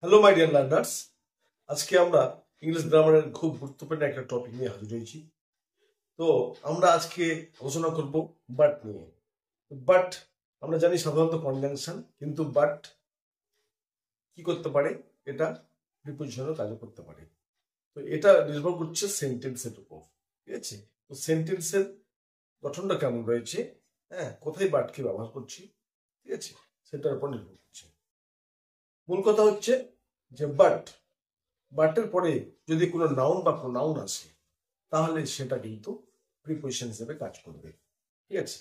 Hello my dear learners, আজকে আমরা English গ্রামারের খুব গুরুত্বপূর্ণ একটা টপিক নিয়ে হাজির হয়েছি। তো আমরা আজকে আলোচনা করব বাট নিয়ে। বাট আমরা জানি সাধারণত কনজাংশন, কিন্তু বাট কি করতে পারে, এটা প্রিপোজিশনের কাজও করতে পারে। তো এটা নির্ভর করছে সেন্টেন্সের উপর, ঠিক আছে? তো সেন্টেন্সের গঠনটা কেমন রয়েছে, কোথায় বাটকে ব্যবহার করছি, ঠিক আছে, সেটার উপর নির্ভর করছে। মূল কথা হচ্ছে যে বাটের পরে যদি কোনো নাউন বা প্রোনাউন আসে, তাহলে সেটা কিন্তু প্রিপোজিশন হিসেবে কাজ করবে, ঠিক আছে?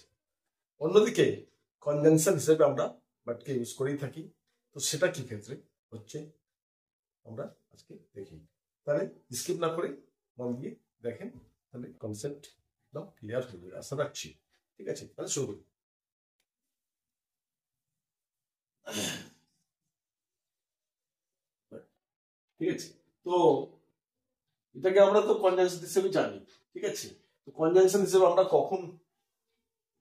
অন্যদিকে কনজাংশন হিসেবে আমরা বাটকে ইউজ করেই থাকি। তো সেটা কি ক্ষেত্রে হচ্ছে আমরা আজকে দেখি। তাহলে স্কিপ না করে মন দিয়ে দেখেন, তাহলে কনসেপ্ট একদম ক্লিয়ার হয়ে যাবে আশা রাখছি। ঠিক আছে, তাহলে শুরু করি। ঠিক আছে, তো এটাকে আমরা তো কনজাংশন হিসেবে জানি, ঠিক আছে? তো কনজাংশন হিসেবে আমরা কখন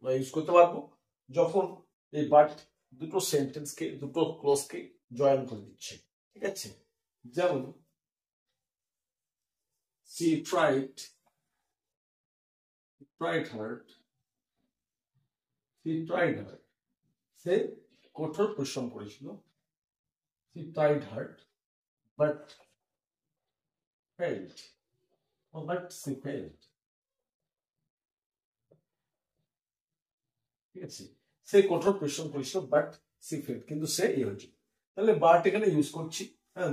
ইউজ করতে পারবো? যখন এই বাট দুটো সেন্টেন্সকে, দুটো ক্লজকে জয়েন করে দিচ্ছে, ঠিক আছে? যেমন she tried hard, she tried hard, সে কঠোর পরিশ্রম করেছিল। she tried hard but failed, but she failed, ঠিক আছে? সে কঠোর পরিশ্রম করেছিল বাট সি ফেল্ড, কিন্তু সে হয়েছে। তাহলে বাট এখানে ইউজ করছি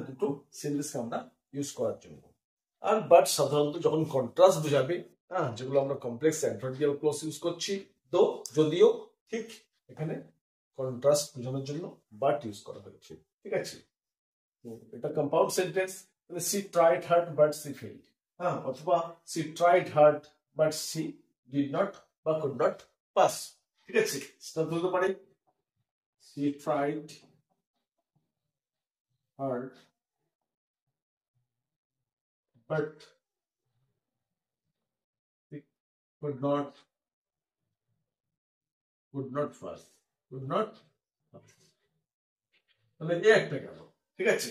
দুটো সেন্টেন্সকে আমরা ইউজ করার জন্য। আর বাট সাধারণত যখন কন্ট্রাস্ট বোঝাবে, যেগুলো আমরা কমপ্লেক্স অ্যাডভার্বিয়াল ক্লজ ইউজ করছি, তো যদিও ঠিক এখানে কন্ট্রাস্ট বোঝানোর জন্য বাট ইউজ করা হয়েছে, ঠিক আছে? তো এটা কম্পাউন্ড সেন্টেন্স। তাহলে she tried hard but she failed, অথবা she tried hard but she did not বা কুড নট পাস, ঠিক আছে? সেটা বলতে পারে she tried hard but could not pass, could not pass। তাহলে এই একটা গেল, ঠিক আছে?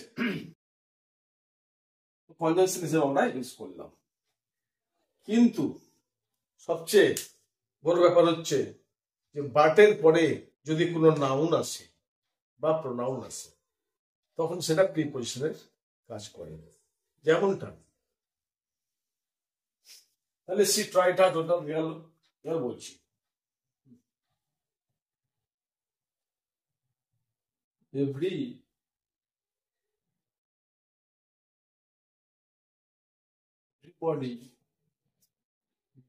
কনজাংশন হিসেবে আমরা ইউজ করলাম। কিন্তু সবচেয়ে বড় ব্যাপার হচ্ছে যে বাটের পরে যদি কোনো নাউন আসে বা প্রোনাউন আসে, তখন সেটা প্রিপোজিশনের কাজ করে। যেমনটা তাহলে সি ট্রাইড হার্ড ওটা গেল, এবার বলছি everybody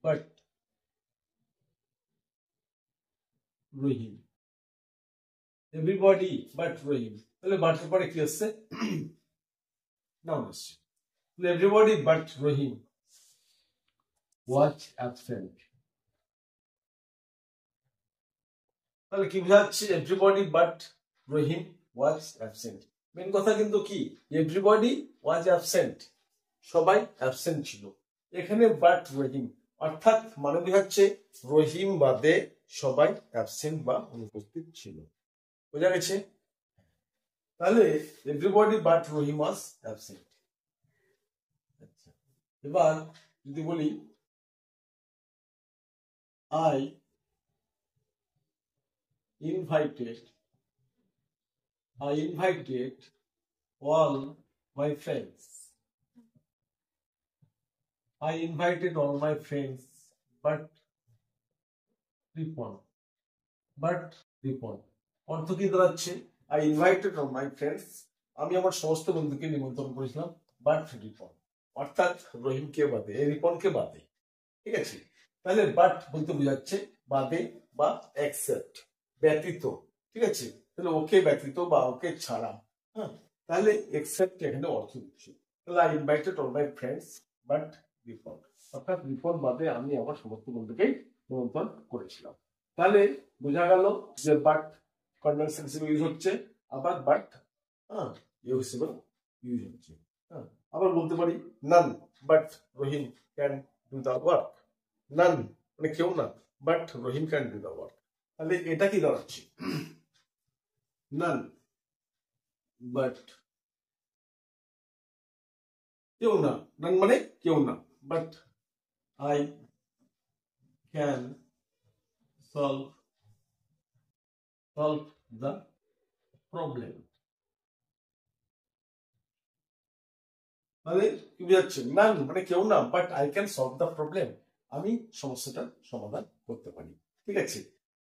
but রহিম, এভরিবডি বাট রহিম। তাহলে বাটের পরে কি আসছে? নাউন আসছে। তাহলে everybody but Rahim was absent. তাহলে কি বোঝাচ্ছে? Everybody but Rahim was absent. Main কথা কিন্তু কি, এভরিবডি ওয়াজ অ্যাবসেন্ট, সবাই অ্যাবসেন্ট ছিল। এখানে বাট রহিম, অর্থাৎ মানে বোঝাচ্ছে রহিম বাদে সবাই অ্যাবসেন্ট বা অনুপস্থিত ছিল। বোঝা গেছে? তাহলে everybody but Rahim was absent. আচ্ছা, এবার যদি বলি I invited all my friends. I invited all my friends, but Ripon. অর্থ কি দাঁড়াচ্ছে? I invited all my friends, আমি আমার সমস্ত বন্ধুকে নিমন্ত্রণ করেছিলাম, বাট রিপন, অর্থাৎ রহিমকে বাদে, রিপনকে বাদে, ঠিক আছে? তাহলে বাট বলতে বোঝাচ্ছে বাদে বা এক্সেপ্ট, ব্যতীত, ঠিক আছে? তাহলে ওকে ব্যতীত বা ওকে ছাড়া, তাহলে এক্সেপ্ট এখানে অর্থ দিচ্ছে। তাহলে I invited all my friends but Ripon, অর্থাৎ রিপন বাদে আমি আমার সমস্ত বন্ধুকে নিমন্ত্রণ করেছিলাম। তাহলে বোঝা গেল যে বাট কনজাংশন হিসেবে ইউজ হচ্ছে, আবার বাট ইউ হিসেবে ইউজ হচ্ছে। আবার বলতে পারি none but Rahim can do the work. None মানে কেউ না, but Rahim can do the work. তাহলে এটা কি দাঁড়াচ্ছে? নান বাট কেউ না, নান মানে কেউ না, but I can solve the problem. মানে কি বুঝাচ্ছে? নান মানে কেউ না, but I can solve the problem, আমি সমস্যাটার সমাধান করতে পারি। ঠিক আছে,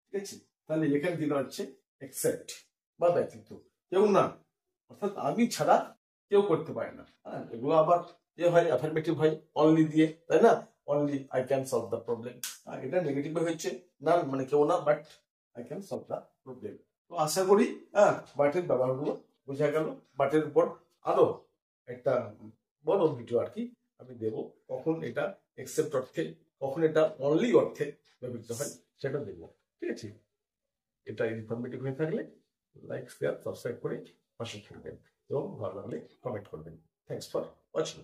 ঠিক আছে। তাহলে এখানে দিতে হচ্ছে এক্সেপ্ট বা ব্যতীত, কেউ না অর্থাৎ আমি ছাড়া কেউ করতে পারে না। হ্যাঁ, এগুলো আবার হয় অ্যাফার্মেটিভ হয় অনলি দিয়ে, তাই না? Only I can solve the problem. এটা নেগেটিভ হয়েছে, নান মানে কেউ না, but I can solve the problem. তো আশা করি বাটের ব্যবহারগুলো বোঝা গেল। বাটের উপর আরো একটা বড় ভিডিও আর কি আমি দেবো, কখন এটা এক্সেপ্ট অর্থে, কখন এটা অনলি অর্থে ব্যবহৃত হয় সেটা দেবো। ঠিক আছে, এটা ইনফরমেটিভ হয়ে থাকলে লাইক শেয়ার সাবস্ক্রাইব করে পাশে থাকবেন এবং ভালো লাগলে কমেন্ট করবেন। Thanks for watching.